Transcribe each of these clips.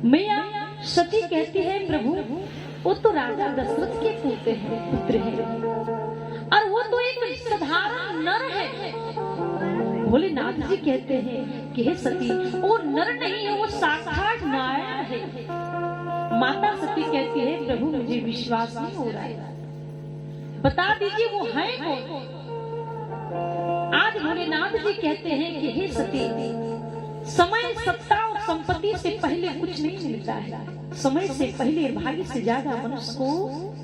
मैया सती कहती है प्रभु वो तो राजा दशरथ के पुत्र है और वो तो एक साधारण नर है। भोलेनाथ जी कहते हैं कि हे सती वो नर नहीं है, वो साक्षात नारायण है। माता सती कहती है प्रभु मुझे विश्वास नहीं हो रहा है, बता दीजिए वो है कौन। आज भोलेनाथ जी कहते हैं कि हे सती समय सत्ता और संपत्ति से पहले कुछ नहीं मिलता है, समय से पहले भाग्य से ज्यादा मनुष्य को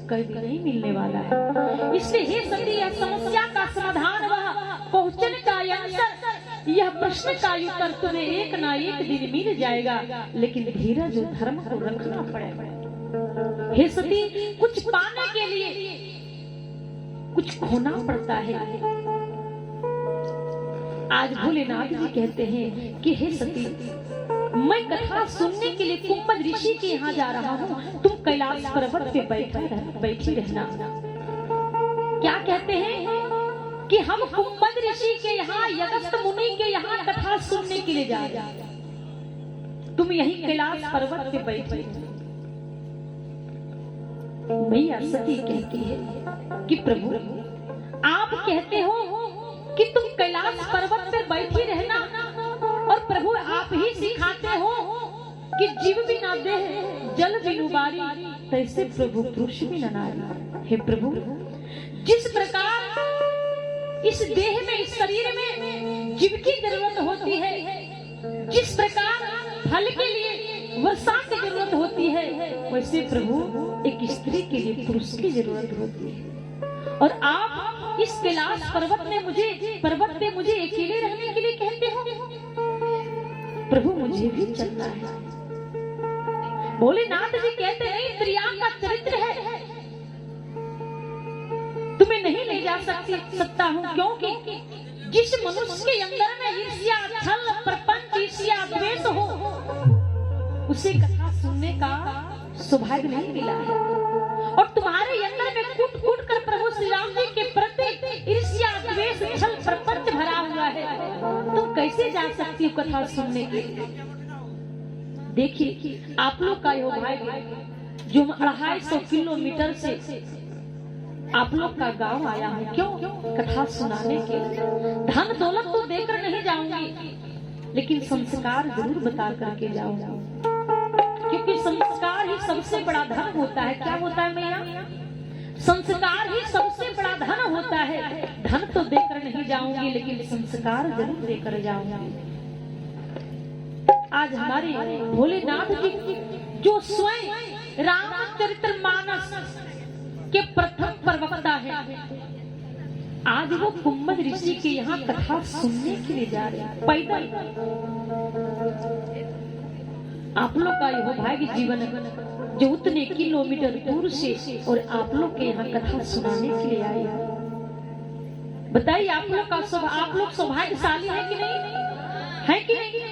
कभी नहीं मिलने वाला है। इसलिए हे सती यह समस्या का समाधान वह पहुंचने का आंसर, यह प्रश्न का उत्तर तुम्हें एक ना एक दिन मिल जाएगा, लेकिन धीरज और धर्म को रखना पड़ेगा। हे सती कुछ पाने के लिए कुछ खोना पड़ता है। आज भोलेनाथ जी कहते हैं कि हे सती मैं कथा सुनने के लिए कुंभज ऋषि के यहाँ जा रहा हूँ, तुम कैलाश पर्वत पे बैठी रहना। क्या कहते हैं कि हम कुंभज ऋषि के यहाँ अगस्त्य मुनि के यहाँ कथा सुनने के लिए जा रहे हैं, तुम यही कैलाश पर्वत पे बैठी। मैया सती कहती है कि प्रभु आप कहते हो कि तुम कैलाश पर्वत पर बैठी रहना और प्रभु आप ही सिखाते हो कि जीव बिना देह जल बिनु बारी तैसे प्रभु पुरुष बिना नारी। हे प्रभु जिस प्रकार इस देह में इस शरीर में जीव की जरूरत होती है, जिस प्रकार फल के लिए वर्षा की जरूरत होती है, वैसे प्रभु एक स्त्री के लिए पुरुष की जरूरत होती है। और आप इस कैलाश पर्वत पे मुझे अकेले रहने के लिए कहते हो। प्रभु मुझे भी चलना है। भोलेनाथ जी कहते हैं स्त्रियां का चरित्र है, तुम्हें नहीं ले जा सकता हूँ, क्योंकि जिस मनुष्य के अंदर में ईर्ष्या छल प्रपंच ईर्ष्या द्वेष हो उसे कथा सुनने का सौभाग्य नहीं मिला है। और तुम्हारे अंदर में कूट कूट कर प्रभु श्री राम जी के प्रति ईर्ष्या द्वेष छल प्रपंच भरा हुआ है, तुम कैसे जा सकती हो कथा सुनने के लिए। देखिए आप लोग का यो भाई जो 250 किलोमीटर से आप लोग का गांव आया हूँ, क्यों कथा सुनाने के लिए। धन दौलत तो देकर नहीं जाऊंगी, लेकिन संस्कार जरूर बता करके जाऊंगा, क्योंकि संस्कार ही सबसे बड़ा धन होता है। क्या होता है मैया? संस्कार ही सबसे बड़ा धन होता है। धन तो देकर नहीं जाऊंगी, लेकिन संस्कार जरूर देकर जाऊंगी। आज हमारे भोलेनाथ जी जो स्वयं रामचरितमानस के प्रथम प्रवक्ता है, आज वो कुंभज ऋषि के यहाँ कथा सुनने के लिए जा रहे हैं पैदल। आप लोग का यह भाग्य जीवन जो उतने किलोमीटर दूर से और आप लोग के यहाँ कथा सुनाने के लिए आए। बताइए आप लोग सौभाग्यशाली है कि नहीं? है कि नहीं?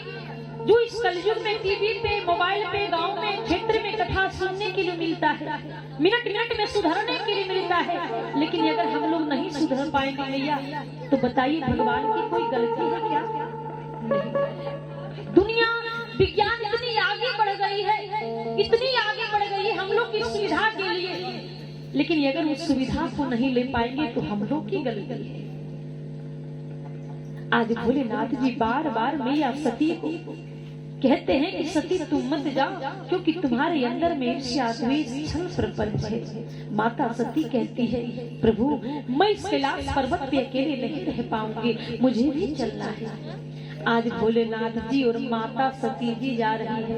जो इस कलयुग में टीवी पे मोबाइल पे गांव में क्षेत्र में कथा सुनने के लिए मिलता है, मिनट मिनट में सुधरने के लिए मिलता है, लेकिन अगर हम लोग नहीं सुधर पाएंगे भैया तो बताइए भगवान की कोई गलती है क्या? नहीं। दुनिया विज्ञान इतनी आगे बढ़ गई है, इतनी आगे बढ़ गई है हम लोग की सुविधा के लिए, लेकिन अगर उस सुविधा को नहीं ले पाएंगे तो हम लोग की गलती है। आज भोलेनाथ जी बार बार मैया सती को कहते हैं कि सती तुम मत जाओ, क्योंकि तुम्हारे अंदर में ईर्ष्या द्वेष छल प्रपंच है। माता सती कहती है प्रभु मैं इस कैलाश पर्वत पे अकेले नहीं रह पाऊंगी, मुझे भी चलना है। आज भोलेनाथ जी और माता सती जी जा रही है।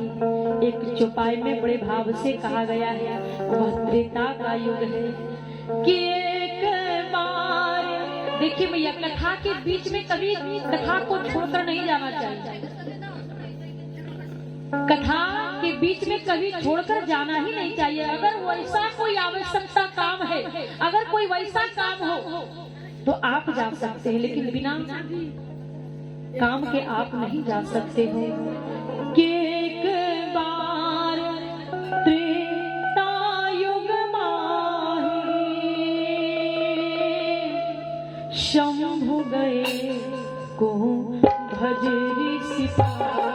एक चौपाई में बड़े भाव से कहा गया है, वह त्रेता का युग है कि एक बार देखिए भैया कथा के बीच में कभी कथा को छोड़कर नहीं जाना चाहिए। कथा के बीच में कभी छोड़कर जाना ही नहीं चाहिए। अगर वैसा कोई आवश्यकता काम है, अगर कोई वैसा काम हो तो आप जा सकते हैं, लेकिन बिना काम के आप नहीं जा सकते हो। कि एक बार त्रेता युग माही शंभु गए को भजरी सिपाही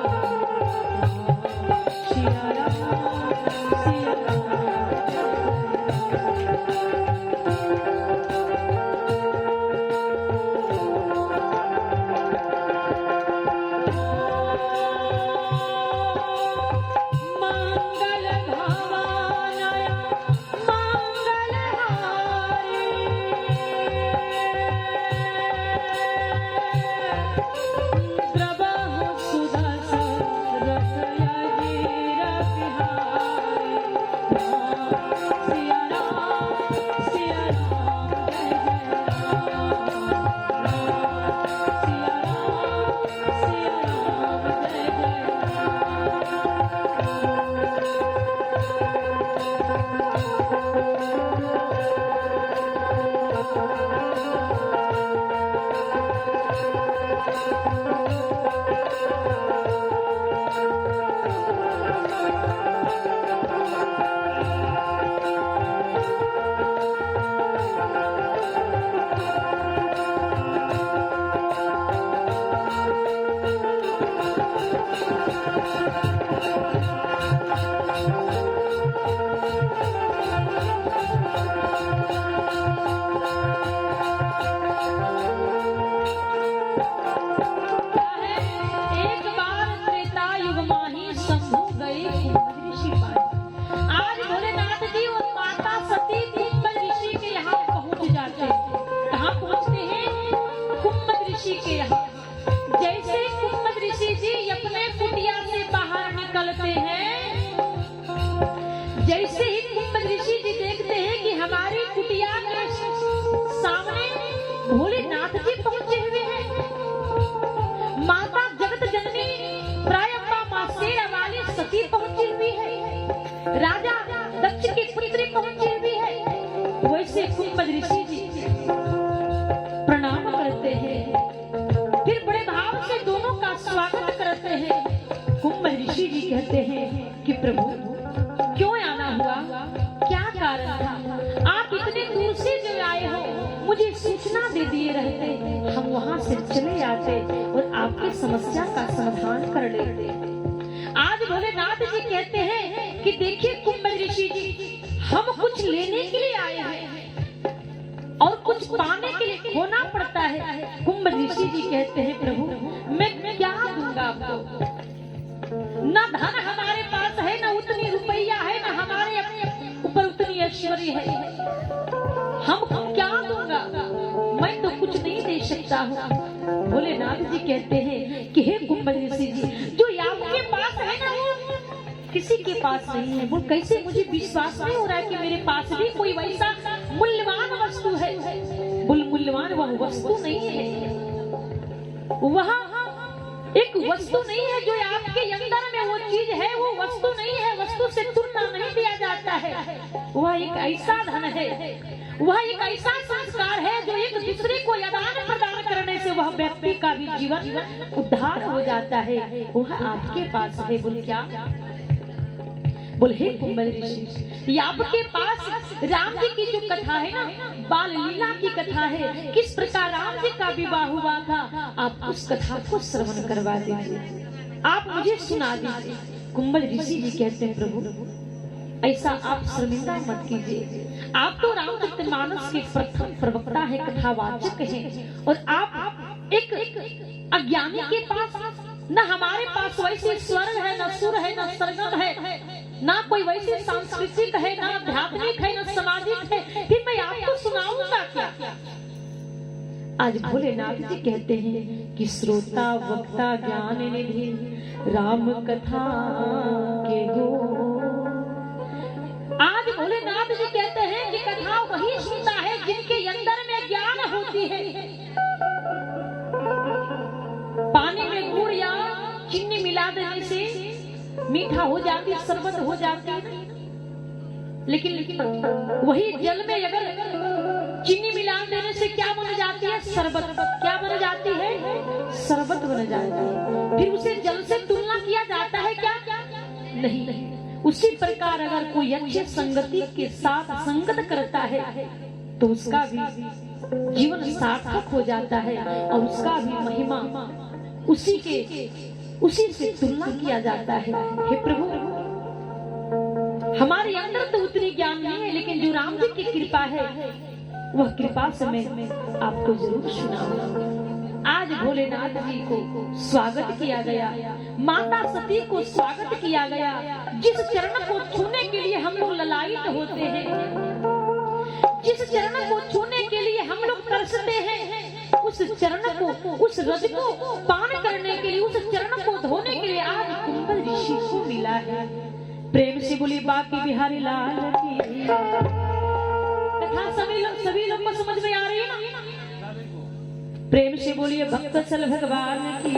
गए कुंभ ऋषि पाए। आज भोलेनाथ जी और माता सती कुंभ ऋषि के यहाँ पहुंच जाते हैं। कहाँ पहुंचते हैं? कुंभ ऋषि के यहाँ। जैसे कुंभ ऋषि जी अपने कुटिया से बाहर निकलते हैं, जैसे ही कुंभ ऋषि जी देखते हैं कि हमारी कुटिया के सामने भोलेनाथ जी पहुंचे हुए हैं, माता जगत जननी प्रायंबा मां शेरा वाली सती पहुंची हुई है, राजा दक्ष की पुत्री पहुंची हुई है, वैसे कुंभ ऋषि जी प्रणाम करते हैं, फिर बड़े भाव से दोनों का स्वागत करते हैं। कुंभ ऋषि जी कहते हैं कि प्रभु क्यों आना हुआ, क्या कारण था, आप इतने दूर से जो आए हो, मुझे सूचना दे दिए रहते, हम वहां से चले आते और आपकी समस्या का समाधान कर लेते। आज भोलेनाथ जी कहते हैं कि देखिए कुंभ ऋषि जी, हम कुछ लेने के लिए आए हैं और कुछ पाने के लिए खोना पड़ता है। कुंभ ऋषि जी कहते हैं प्रभु मैं क्या दूंगा आपको, न धन हमारे पास है, न उतनी रुपया है, न हमारे ऊपर उतनी ऐश्वर्य है, हम क्या दूंगा, मैं तो कुछ नहीं दे सकता हूँ। भोलेनाथ जी कहते हैं कि हे कुंभ ऋषि जी, जो आपके पास है ना वो किसी के पास नहीं है। वो कैसे, मुझे विश्वास नहीं हो रहा है कि मेरे पास भी कोई वैसा मूल्यवान वस्तु है। मूल्यवान वह वस्तु नहीं है, वह एक वस्तु नहीं है जो आपके अंदर में वो चीज है, वो वस्तु नहीं है, वस्तु से तुलना नहीं दिया जाता है। वह एक ऐसा धन है, वह एक ऐसा संस्कार है जो एक दूसरे को आदान प्रदान करने से वह व्यक्ति का भी जीवन उद्धार हो जाता है। वह आपके पास है। बोल क्या? बोल हे कुंभ ऋषि, आपके पास राम जी की जो कथा है ना, बाल लीला की कथा है, किस प्रकार राम जी का विवाह हुआ था, आप उस कथा को श्रवण करवा दीजिए, आप मुझे सुना दीजिए। कुंभ ऋषि जी कहते हैं प्रभु ऐसा आप शर्मिंदा मत कीजिए, आप तो रामचरितमानस के प्रथम प्रवक्ता है, कथावाचक हैं, और आप एक अज्ञानी के पास, न हमारे पास वैसे स्वर है, न सुर है, न सरगम है, ना कोई वैसे सांस्कृतिक है, ना आध्यात्मिक है, ना सामाजिक है, फिर मैं आपको सुनाऊंगा क्या? आज भोलेनाथ जी कहते हैं कि श्रोता वक्ता ज्ञान निधि राम कथा के गो। आज भोलेनाथ जी कहते हैं कि कथा वही सुनता है जिनके अंदर में ज्ञान होती है। पानी में गुड़ या चीनी मिला देने से मीठा हो जाती, शरबत हो जाती, लेकिन वही जल में अगर चीनी मिला देने से क्या बन जाती है? शरबत। क्या बन जाती है? शरबत बन जाती है। फिर उसे जल से तुलना किया जाता है क्या? नहीं। उसी प्रकार अगर कोई अच्छे संगति के साथ संगत करता है तो उसका भी जीवन सार्थक हो जाता है और उसका भी महिमा उसी से तुलना किया जाता है। हे प्रभु, हमारे अंदर तो उतनी ज्ञान नहीं है, लेकिन जो राम जी की कृपा है वह कृपा से मैं आपको जरूर सुनाऊंगा। आज भोलेनाथ जी को स्वागत किया गया, माता सती को स्वागत किया गया। जिस चरण को छूने के लिए हम लोग ललायित होते हैं, जिस चरण को छूने के लिए हम लोग तरसते हैं, उस चरण को, उस रज को पान करने के लिए, उस चरण को धोने के लिए आज कुंभ ऋषि को मिला है। प्रेम से बोली बाकी बिहारी लाल की। कथा सभी लोग को समझ में आ रही है ना? प्रेम से बोलिए भक्तवत्सल भगवान की।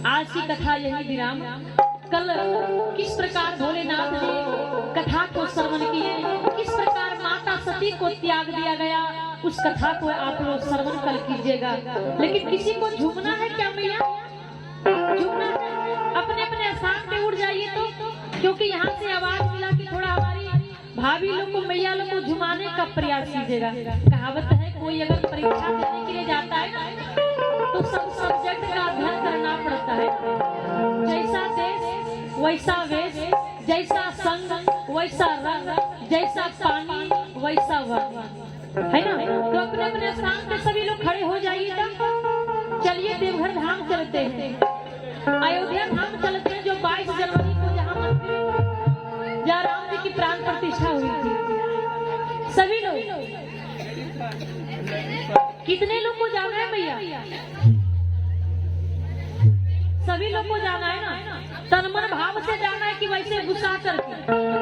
आज की कथा यही विराम। कल किस प्रकार भोलेनाथ ने कथा को श्रवण किए, किस प्रकार माता सती को त्याग दिया गया, उस कथा को आप लोग श्रवण कल कीजिएगा। लेकिन किसी को झूमना है क्या मैया? झूमना है? अपने अपने स्थान पे उठ जाइए तो, क्योंकि यहाँ से आवाज मिला कि थोड़ा हमारी भाभी लोग को, मैया लोग को झुमाने का प्रयास कीजिएगा। कहावत है कोई अगर परीक्षा देने के लिए जाता है ना तो सब सब्जेक्ट का अध्ययन करना पड़ता है। जैसा देश वैसा वेश, जैसा संग वैसा रंग, जैसा पानी वैसा वर्ण, है ना? तो अपने अपने स्थान पे सभी लोग खड़े हो जाइएगा। चलिए देवघर धाम चलते हैं। अयोध्या धाम चलते हैं, जो 22 जनवरी को जहाँ मंदिर जहाँ राम जी की प्राण प्रतिष्ठा हुई थी। सभी लोग, कितने लोग को जाना है भैया? सभी लोग को जाना है ना? तन मन भाव से जाना है कि वैसे गुस्सा करके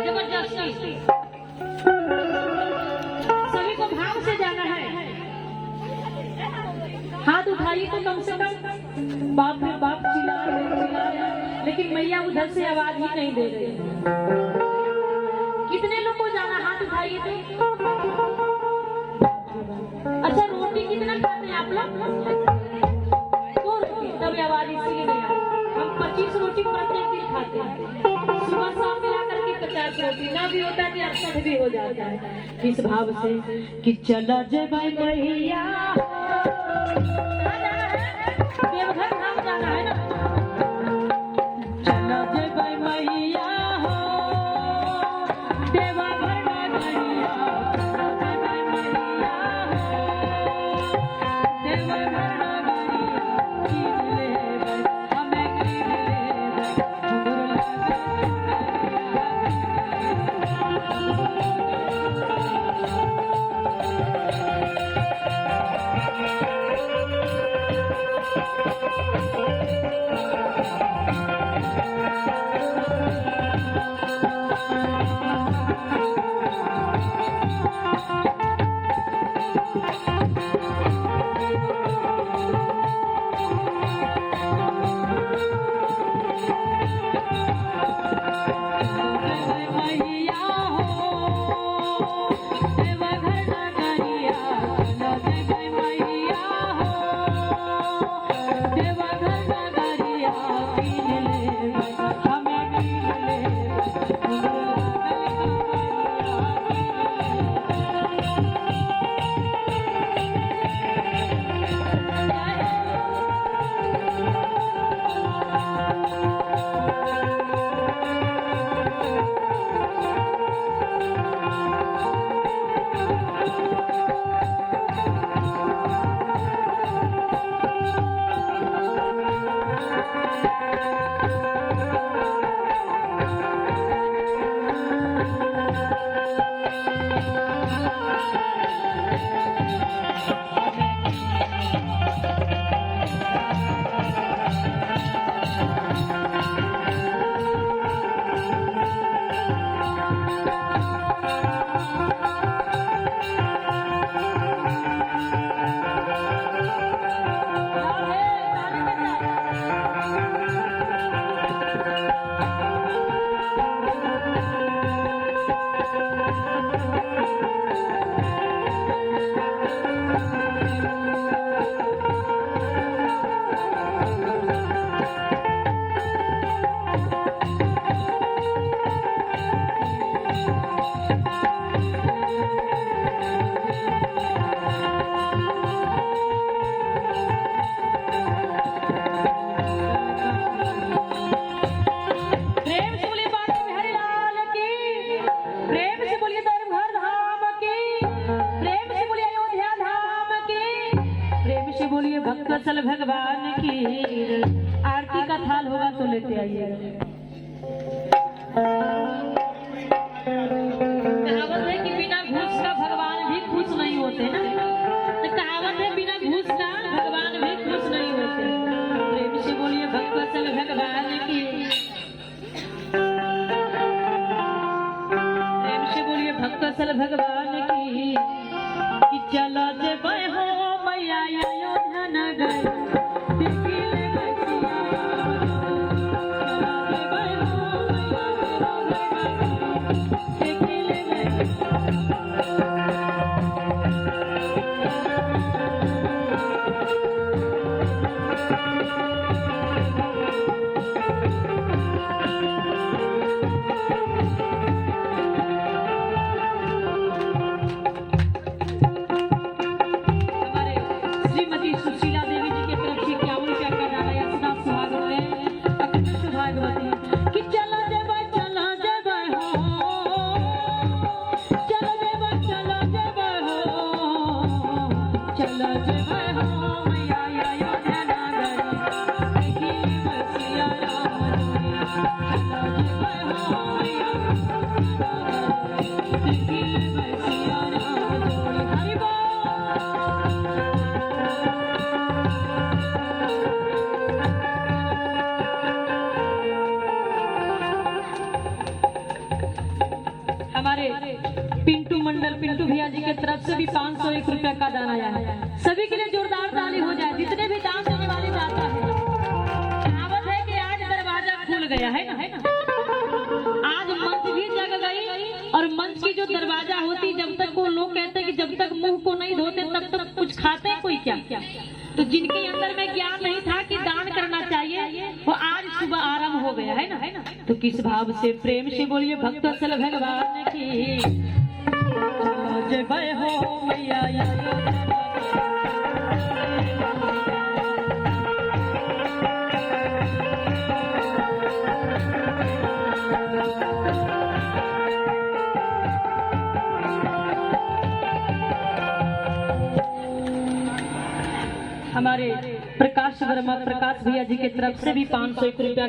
जबरदस्ती? सभी को भाव से जाना है। हाथ उठाइए तो कम से कम। बाप रे बाप चिल्ला रहे, लेकिन मैया उधर से आवाज ही नहीं दे रही। कितने लोग को जाना? हाथ उठाइए तो। अच्छा, रोटी कितना खाते हैं आप लोग? 2 रोटी। तभी आवाज इसीलिए नहीं आती। हम 25 रोटी प्रत्येक दिन खाते हैं। सुबह शाम मिला करके 50 रोटी, ना भी होता है 68 भी हो जाता है। किस भाव से कि चला जय मैया, देवघर धाम जाना है ना? चला जय मैया हो, देवघर नगरिया, जय मैया हो, देवघर नगरिया, कीन ले हमें कीन वत्सल भगवान की। आरती का थाल होगा तो लेते आइए। कहावत है कि बिना घूस का भगवान भी खुश नहीं होते ना। तो कहावत है बिना घूस का भगवान भी खुश नहीं होते। प्रेम से बोलिए वत्सल भगवान की। प्रेम से बोलिए वत्सल भगवान की। कि चलो जे हो मैया अयोध्या नगर। हमारे पिंटू मंडल पिंटू भैया जी की तरफ से भी 501 रुपया का दान आया है। सभी के लिए जोरदार ताली हो जाए, जितने भी दान देने वाले दाता है। कहावत है कि आज दरवाजा खुल गया है ना, आज मंच भी जग गई। और मंच की जो दरवाजा होती, जब तक वो लोग कहते हैं कि जब तक मुंह को नहीं धोते तब तक कुछ खाते हैं कोई क्या। तो जिनके अंदर में ज्ञान नहीं था कि दान करना चाहिए, वो आज सुबह आरंभ हो गया है ना। तो किस भाव से, प्रेम से बोलिए भक्तवत्सल भगवान की जय हो मैया। हमारे प्रकाश वर्मा प्रकाश भैया जी की तरफ से भी 501 रुपया